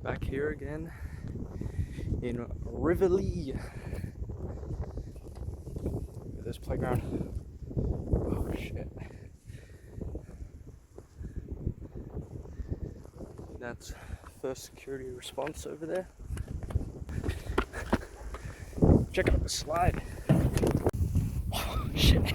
Back here again in Riverlea. This playground. Oh shit. That's first security response over there. Check out the slide. Oh shit.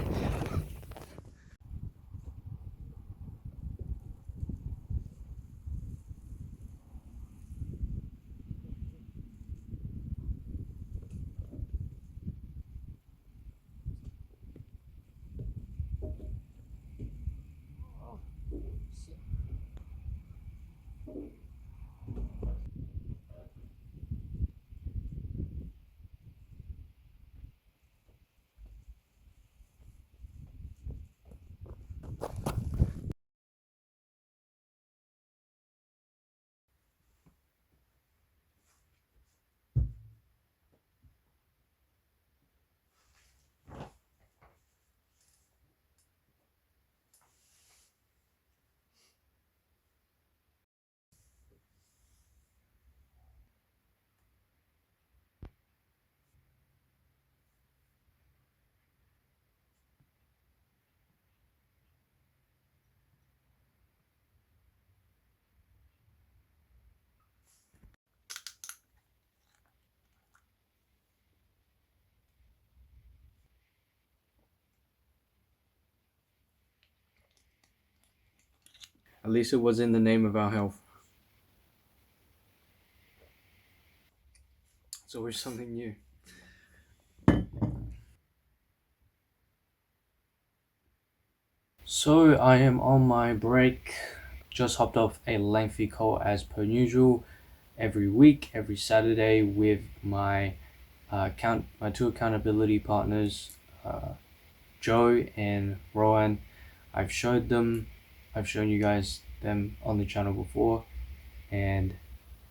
At least it was in the name of our health. It's always something new. So I am on my break. Just hopped off a lengthy call as per usual. Every week, every Saturday, with my my two accountability partners, Joe and Rowan. I've shown you guys them on the channel before, and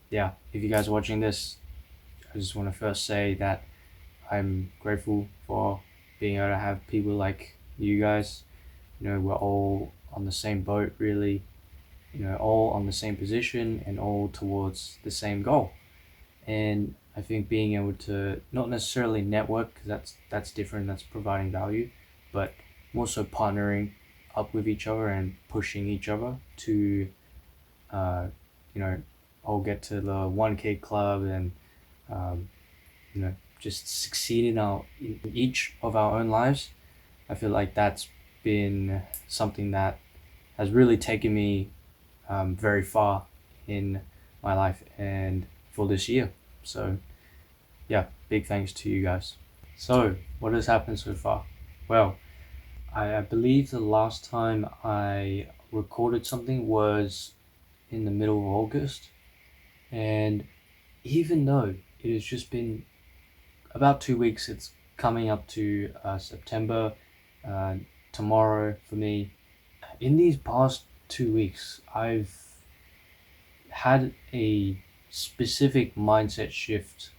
yeah, if you guys are watching this, I just want to first say that I'm grateful for being able to have people like you guys. You know, we're all on the same boat, really. You know, all on the same position and all towards the same goal. And I think being able to not necessarily network, because that's different, that's providing value, but more so partnering up with each other and pushing each other to, uh, you know, all get to the 1K club and, um, you know, just succeed in each of our own lives. I feel like that's been something that has really taken me very far in my life and for this year. So yeah, big thanks to you guys. So what has happened so far? Well, I believe the last time I recorded something was in the middle of August, and even though it has just been about 2 weeks, it's coming up to September uh, tomorrow for me. In these past 2 weeks, I've had a specific mindset shift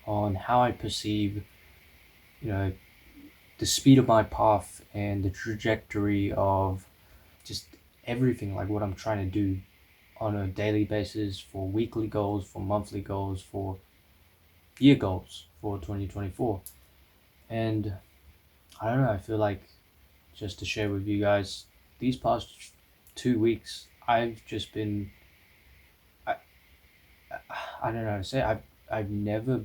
on how I perceive, you know, the speed of my path and the trajectory of just everything, like what I'm trying to do on a daily basis, for weekly goals, for monthly goals, for year goals for 2024. And I don't know, I feel like, just to share with you guys, these past 2 weeks, I've just been, I, I don't know how to say it. I've never,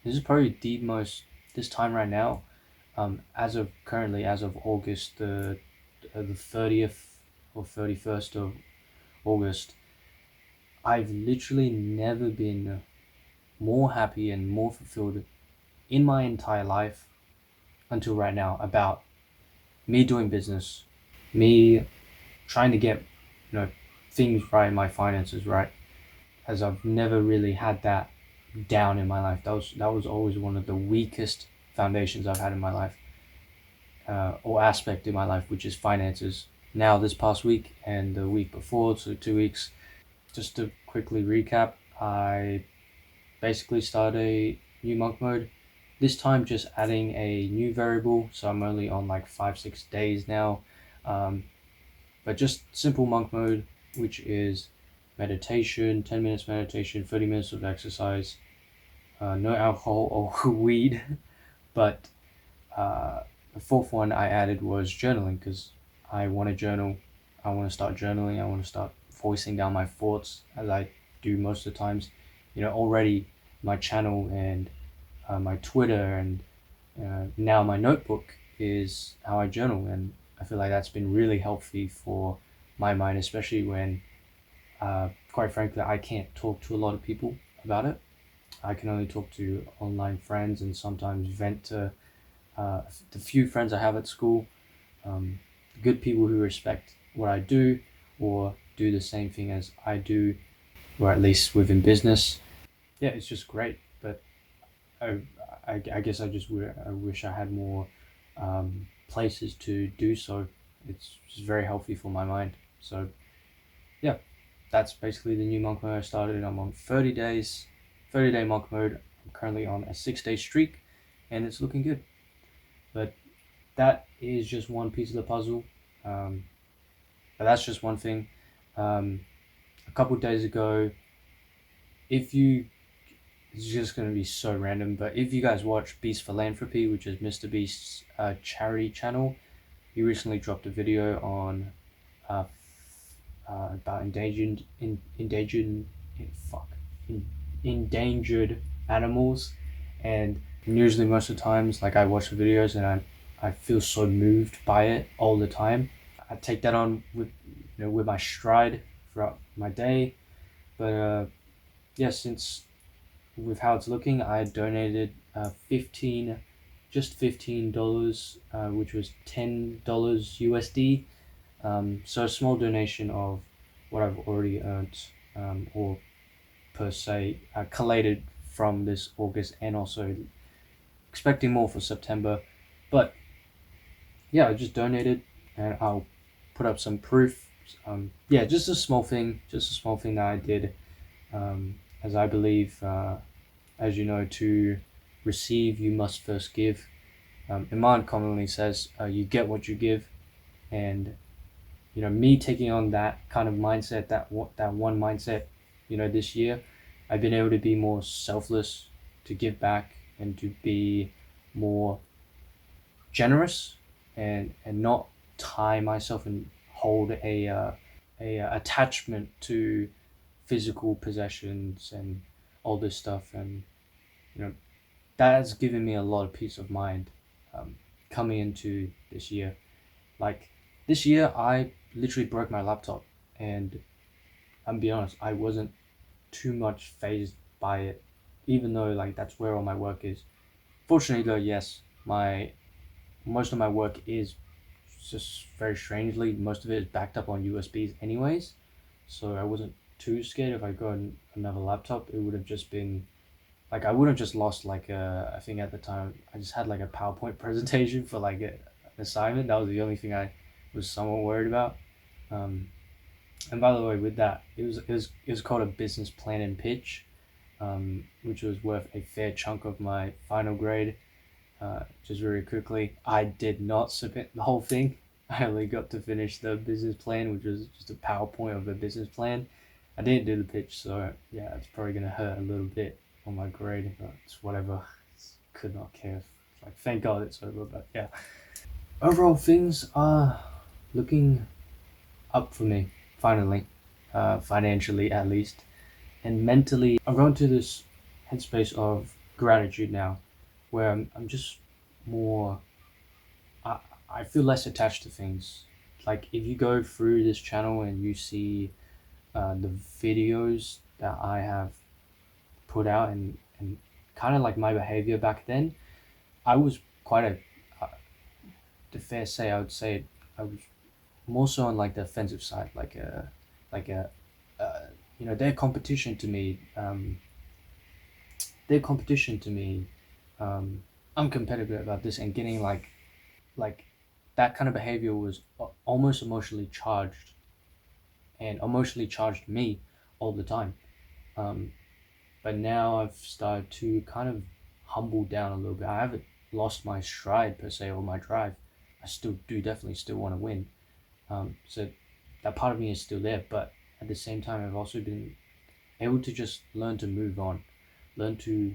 this is probably the most, this time right now, as of currently, as of August the 30th or 31st of August, I've literally never been more happy and more fulfilled in my entire life until right now about me doing business, me trying to get, you know, things right, my finances right, as I've never really had that down in my life. That was always one of the weakest foundations I've had in my life, or aspect in my life, which is finances. Now this past week and the week before, so 2 weeks, just to quickly recap, I basically started a new monk mode. This time just adding a new variable, so I'm only on like 5-6 days now. But just simple monk mode, which is meditation, 10 minutes meditation, 30 minutes of exercise, no alcohol or weed. But the fourth one I added was journaling because I want to journal. I want to start journaling. I want to start voicing down my thoughts as I do most of the times. Already my channel and my Twitter and now my notebook is how I journal, and I feel like that's been really healthy for my mind, especially when, quite frankly, I can't talk to a lot of people about it. I can only talk to online friends and sometimes vent to the few friends I have at school, um, good people who respect what I do or do the same thing as I do, or at least within business. Yeah, it's just great. But I, I guess I wish I had more places to do so. It's just very healthy for my mind. So yeah, that's basically the new monk mode I started. I'm on 30 days, 30-day monk mode. I'm currently on a 6-day streak, and it's looking good. But that is just one piece of the puzzle. Um, but that's just one thing. Um, a couple of days ago, if you, it's just going to be so random, but if you guys watch Beast Philanthropy, which is Mr. Beast's charity channel, he recently dropped a video on uh, about fuck, endangered animals, and usually most of the times, like I watch the videos and I feel so moved by it all the time. I take that on with my stride throughout my day, but yeah, since with how it's looking, I donated 15 $15, which was $10 USD. So a small donation of what I've already earned, or per se collated from this August, and also expecting more for September. But yeah, I just donated, and I'll put up some proof. Yeah, just a small thing, that I did, as I believe, as you know, to receive you must first give. Iman commonly says, you get what you give, and me taking on that kind of mindset, that one mindset, this year, I've been able to be more selfless, to give back, and to be more generous, and not tie myself and hold a attachment to physical possessions and all this stuff. And you know that has given me a lot of peace of mind, um, coming into this year. Like this year, I literally broke my laptop, and I'm be honest, I wasn't too much phased by it, even though like that's where all my work is. Fortunately, though, yes, my most of my work is just very strangely, most of it is backed up on USBs, anyways. So I wasn't too scared if I got another laptop. It would have just been like I would have just lost like I think at the time I just had like a PowerPoint presentation for like an assignment. That was the only thing I was somewhat worried about. Um, and by the way, with that, it was called a business plan and pitch, which was worth a fair chunk of my final grade. Just very quickly, I did not submit the whole thing. I only got to finish the business plan, which was just a PowerPoint of the business plan. I didn't do the pitch, so yeah, it's probably gonna hurt a little bit on my grade, but it's whatever. Could not care. Like, thank God it's over. But yeah, overall things are looking up for me finally, financially at least, and mentally. I'm going to this headspace of gratitude now, where I'm just more. I I feel less attached to things. Like if you go through this channel and you see the videos that I have put out, and kind of like my behavior back then, I was quite to fair say, I would say I was more so on like the offensive side, like a, uh, their competition to me, their competition to me, I'm competitive about this, and getting like that kind of behavior was almost emotionally charged, and emotionally charged me all the time. Um, but now I've started to kind of humble down a little bit. I haven't lost my stride per se, or my drive. I still do definitely still want to win. So that part of me is still there, but at the same time, I've also been able to just learn to move on, learn to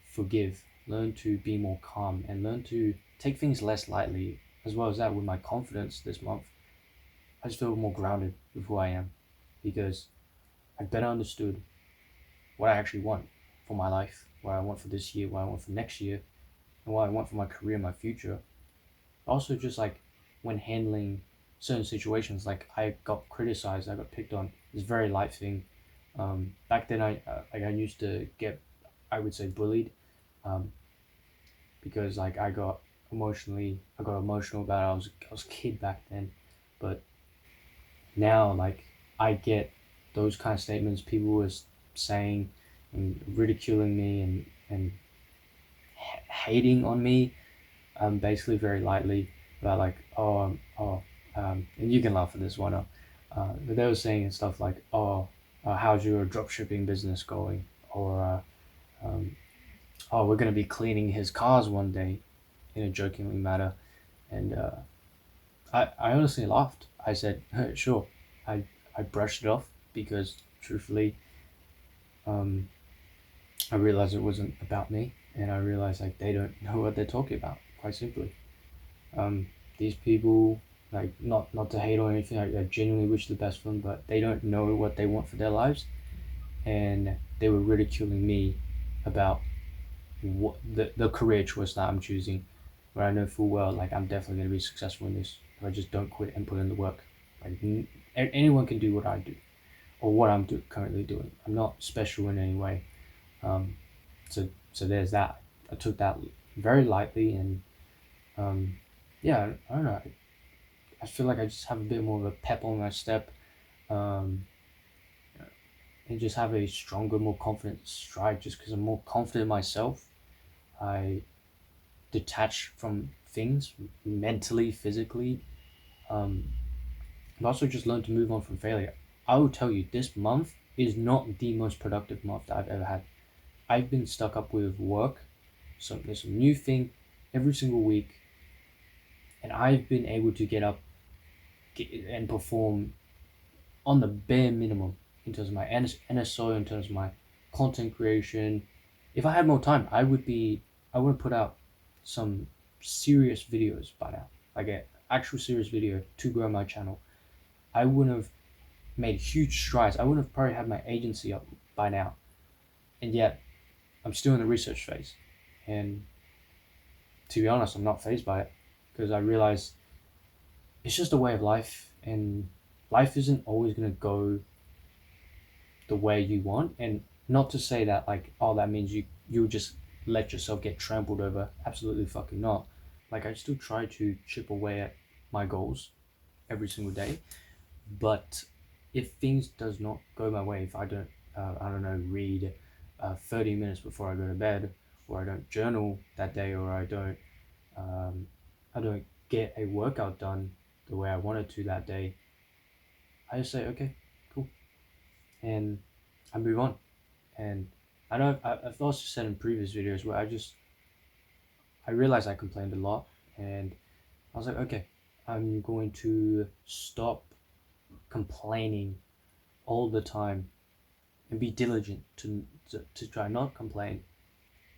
forgive, learn to be more calm, and learn to take things less lightly. As well as that, with my confidence this month, I just feel more grounded with who I am because I better understood what I actually want for my life, what I want for this year, what I want for next year, and what I want for my career, my future. Also, just like when handling certain situations, like I got criticized, I got picked on. It's a very light thing. Back then, I used to get, I would say, bullied, um, because like I got emotional about it. I was a kid back then, but now like I get those kind of statements. People was saying and ridiculing me and hating on me, basically very lightly about like and you can laugh at this one, but they were saying stuff like how's your dropshipping business going, or oh, we're gonna be cleaning his cars one day, in a jokingly manner, and I honestly laughed. I said sure. I brushed it off because truthfully, um, I realized it wasn't about me, and I realized like they don't know what they're talking about. Quite simply, um, these people, like not to hate or anything. I genuinely wish the best for them, but they don't know what they want for their lives, and they were ridiculing me about what the career choice that I'm choosing, where I know full well like I'm definitely going to be successful in this if I just don't quit and put in the work. Like anyone can do what I do or what currently doing. I'm not special in any way. Um, so there's that. I took that very lightly, and yeah, I don't know. I feel like I just have a bit more of a pep on my step, um, and just have a stronger, more confident stride. Just because I'm more confident in myself, I detach from things mentally, physically. Um, I've also just learned to move on from failure. I will tell you, this month is not the most productive month that I've ever had. I've been stuck up with work, so there's some new thing every single week, and I've been able to get up and perform on the bare minimum in terms of my NSO, in terms of my content creation. If I had more time, I would have put out some serious videos by now, like an actual serious video to grow my channel. I wouldn't have made huge strides. I wouldn't have probably had my agency up by now, and yet I'm still in the research phase. And to be honest, I'm not phased by it because I realize it's just a way of life, and life isn't always gonna go the way you want. And not to say that like, oh, that means you just let yourself get trampled over. Absolutely fucking not. Like, I still try to chip away at my goals every single day, but if things does not go my way, if I don't know, read 30 minutes before I go to bed, or I don't journal that day, or um, I don't get a workout done the way I wanted to that day, I just say okay, cool, and I move on. And I know I've also said in previous videos where I realized I complained a lot, and I was like, okay, I'm going to stop complaining all the time and be diligent to try not complain.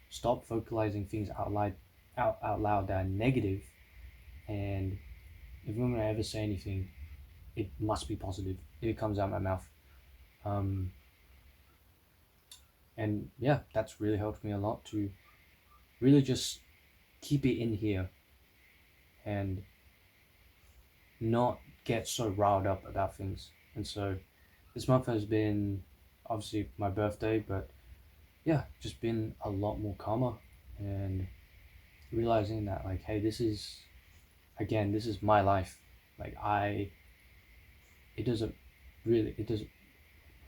Stop vocalizing things out loud that are negative, and if I'm gonna ever say anything, it must be positive if it comes out my mouth. Um, and yeah, that's really helped me a lot to really just keep it in here and not get so riled up about things. And so this month has been obviously my birthday, but yeah, just been a lot more calmer, and realizing that like, hey, this is my life. Like it doesn't it doesn't,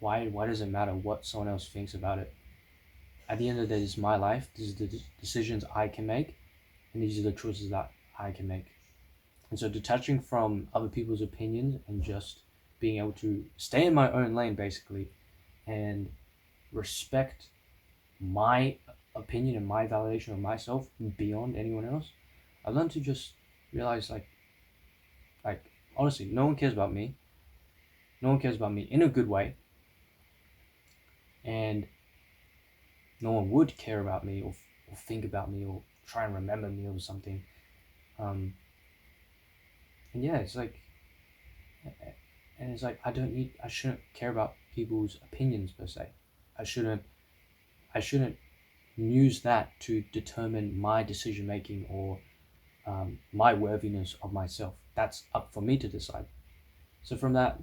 why does it matter what someone else thinks about it? At the end of the day, this is my life. These are the decisions I can make, and these are the choices that I can make. And so detaching from other people's opinions and just being able to stay in my own lane basically, and respect my opinion and my validation of myself beyond anyone else. I learned to just realize like honestly, no one cares about me. No one cares about me in a good way, and no one would care about me or think about me or try and remember me or something. Um, and yeah, it's like, and it's like I shouldn't care about people's opinions per se. I shouldn't, I shouldn't use that to determine my decision making or my worthiness of myself. That's up for me to decide. So from that,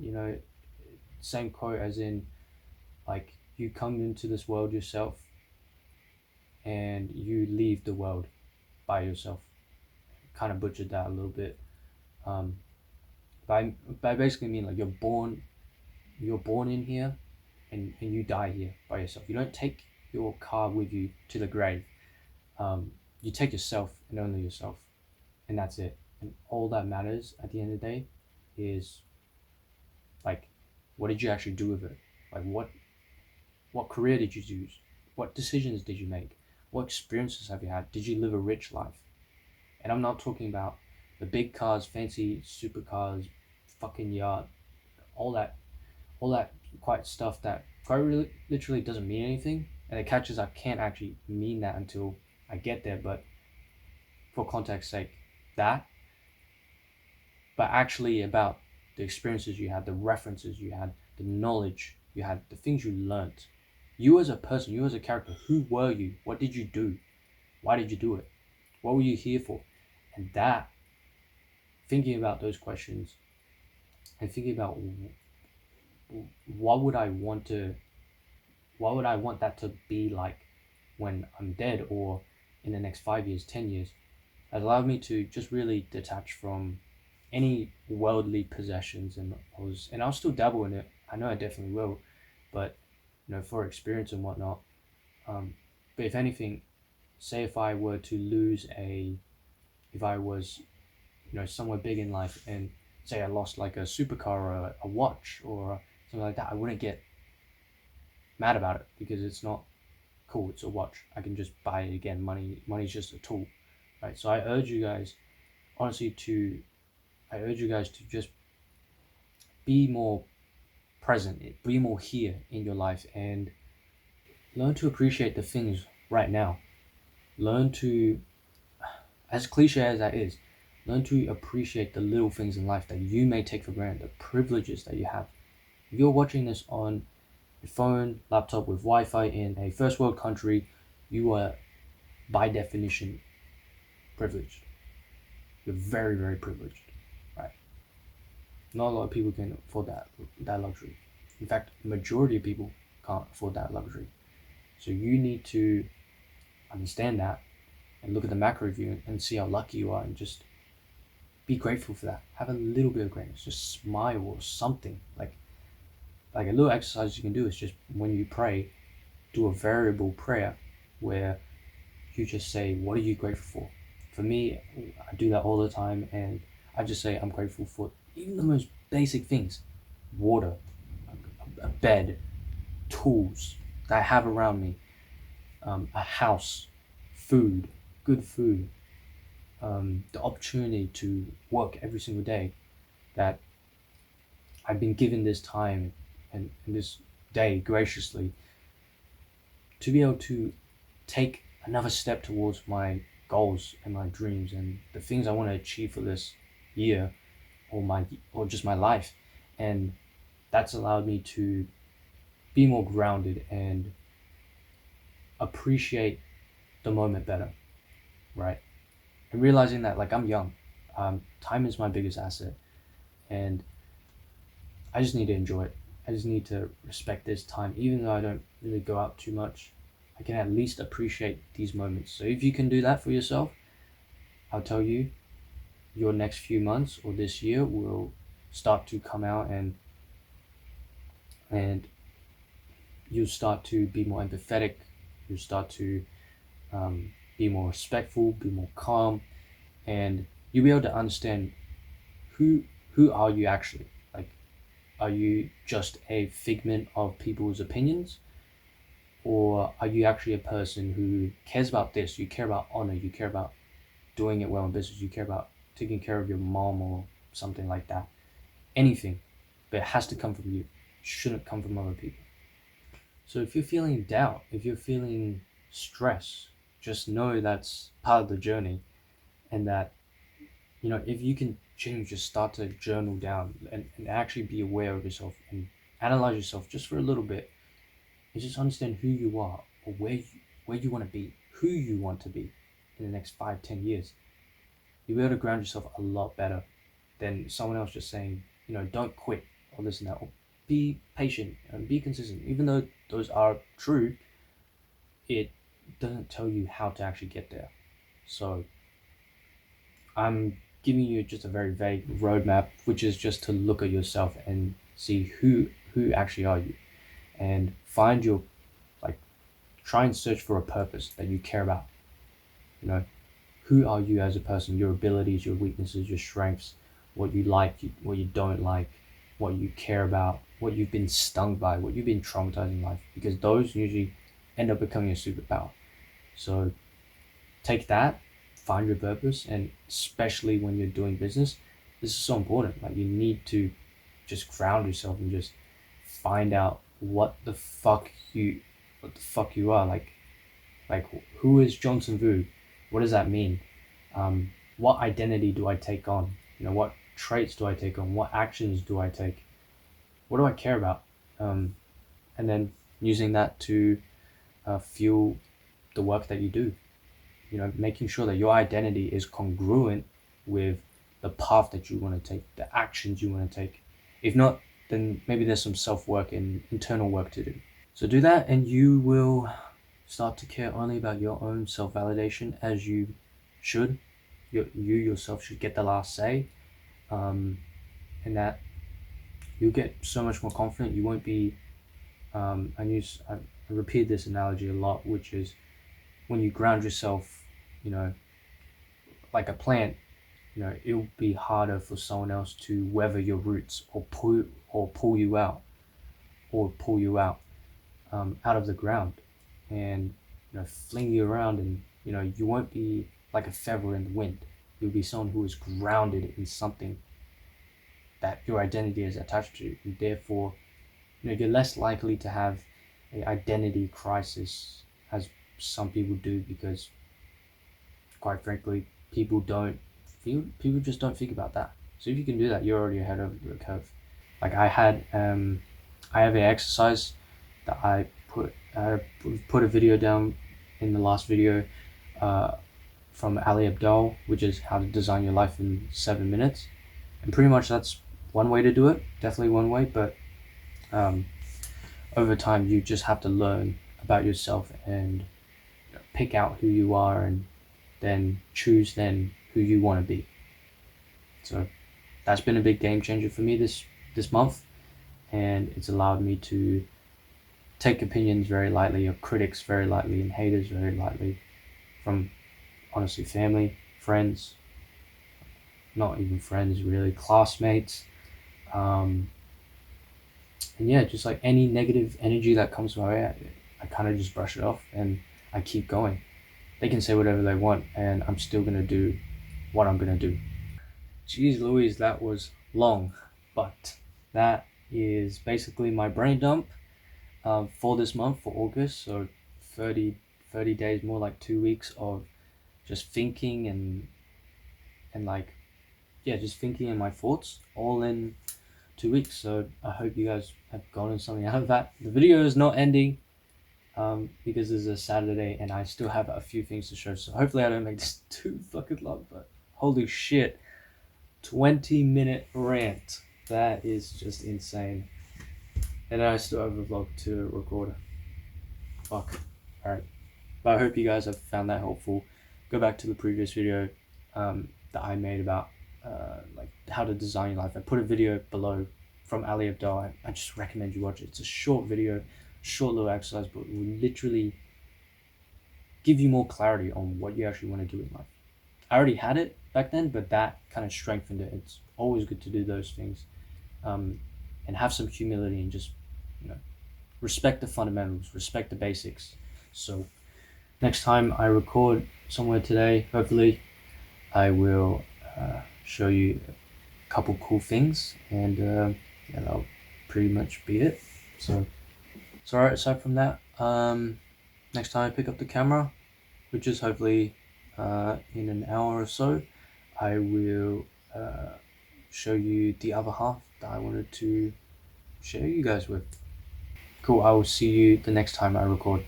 same quote as in, like, you come into this world yourself and you leave the world by yourself. Kind of butchered that a little bit. Um, by basically mean like you're born in here and you die here by yourself. You don't take your car with you to the grave. You take yourself and only yourself, and that's it. And all that matters at the end of the day is, like, what did you actually do with it? Like, what career did you choose? What decisions did you make? What experiences have you had? Did you live a rich life? And I'm not talking about the big cars, fancy supercars, fucking yacht, all that, all that quite stuff that quite really, literally doesn't mean anything. And the catch is I can't actually mean that until I get there. But for context sake, that, but actually about the experiences you had, the references you had, the knowledge you had, the things you learnt. You as a person, you as a character, who were you? What did you do? Why did you do it? What were you here for? And that, thinking about those questions and thinking about what would I want to, what would I want that to be like when I'm dead or in the next 5 years, 10 years, has allowed me to just really detach from any worldly possessions, and I'll still dabble in it. I know I definitely will, but for experience and whatnot. But if anything, say if I were to lose if I was somewhere big in life, and say I lost like a supercar or a watch or something like that, I wouldn't get mad about it because it's not cool. It's a watch. I can just buy it again. Money's just a tool, right? So I urge you guys, honestly, to just be more present, be more here in your life, and learn to appreciate the things right now. Learn to, as cliche as that is, learn to appreciate the little things in life that you may take for granted, the privileges that you have. If you're watching this on your phone, laptop with Wi-Fi in a first world country, you are by definition privileged. You're very, very privileged, right? Not a lot of people can afford that luxury. In fact, the majority of people can't afford that luxury. So you need to understand that and look at the macro view and see how lucky you are, and just be grateful for that. Have a little bit of gratitude. Just smile or something. Like a little exercise you can do is just when you pray, do a variable prayer where you just say, what are you grateful for? For me, I do that all the time, and I just say I'm grateful for even the most basic things: water, a bed, tools that I have around me, a house, food, good food, the opportunity to work every single day, that I've been given this time and this day graciously to be able to take another step towards my goals and my dreams and the things I want to achieve for this year, or just my life. And that's allowed me to be more grounded and appreciate the moment better, right? And realizing that, like, I'm young, time is my biggest asset, and I just need to enjoy it. I just need to respect this time, even though I don't really go out too much. I can at least appreciate these moments. So if you can do that for yourself, I'll tell you, your next few months or this year will start to come out, and you'll start to be more empathetic. You'll start to be more respectful, be more calm, and you'll be able to understand who who are you actually. Like, are you just a figment of people's opinions, or are you actually a person who cares about this? You care about honor. You care about doing it well in business. You care about taking care of your mom or something like that. Anything. but it has to come from you. It shouldn't come from other people. So if you're feeling doubt, if you're feeling stress, just know that's part of the journey, and that, if you can just start to journal down and actually be aware of yourself and analyze yourself just for a little bit, and just understand who you are, or where you want to be, who you want to be in the next 5, 10 years, you'll be able to ground yourself a lot better than someone else just saying, don't quit or this and that, or be patient and be consistent. Even though those are true, it doesn't tell you how to actually get there. So I'm giving you just a very vague roadmap, which is just to look at yourself and see who actually are you, and find your, like, try and search for a purpose that you care about. You know, who are you as a person? Your abilities, your weaknesses, your strengths, what you like, what you don't like, what you care about, what you've been stung by, what you've been traumatized in life, because those usually end up becoming a superpower. So take that, find your purpose, and especially when you're doing business, this is so important. Like, you need to just ground yourself and just find out what the fuck you are. Like, who is Johnson Vu? What does that mean? What identity do I take on? What traits do I take on? What actions do I take? What do I care about? And then using that to fuel the work that you do. Making sure that your identity is congruent with the path that you want to take, the actions you want to take. If not, then maybe there's some self-work and internal work to do. So do that, and you will start to care only about your own self-validation, as you should. You yourself should get the last say, and that you'll get so much more confident. You won't be. I repeat this analogy a lot, which is when you ground yourself, like a plant. It'll be harder for someone else to weather your roots, or pull you out, out of the ground, and fling you around, and you won't be like a feather in the wind. You'll be someone who is grounded in something that your identity is attached to, and therefore you're less likely to have an identity crisis, as some people do, because quite frankly people just don't think about that. So if you can do that, you're already ahead of the curve. Like, I have an exercise that I put a video down in the last video, from Ali Abdaal, which is how to design your life in 7 minutes. And pretty much that's one way to do it, definitely one way, but over time you just have to learn about yourself and pick out who you are, and then choose who you want to be. So that's been a big game changer for me this month, and it's allowed me to take opinions very lightly, or critics very lightly, and haters very lightly, from honestly family, friends, not even friends really, classmates, and yeah, just like any negative energy that comes my way, I kind of just brush it off, and I keep going. They can say whatever they want, and I'm still gonna do what I'm gonna do. Jeez Louise, that was long, but that is basically my brain dump for this month, for August. So 30 days, more like 2 weeks of just thinking, and like, yeah, just thinking in my thoughts, all in 2 weeks. So I hope you guys have gotten something out of that. The video is not ending, because this is a Saturday and I still have a few things to show. So hopefully I don't make this too fucking long, but holy shit, 20-minute rant. That is just insane. And I still have a vlog to record. Fuck. Alright. But I hope you guys have found that helpful. Go back to the previous video that I made about like how to design your life. I put a video below from Ali Abdaal. I just recommend you watch it. It's a short video, short little exercise, but it will literally give you more clarity on what you actually want to do in life. I already had it back then, but that kind of strengthened it. It's always good to do those things, and have some humility, and just respect the fundamentals, respect the basics. So next time I record somewhere today, hopefully I will show you a couple cool things, and yeah, that'll pretty much be it. So, alright. Aside from that, next time I pick up the camera, which is hopefully in an hour or so, I will show you the other half that I wanted to share you guys with. Cool. I will see you the next time I record.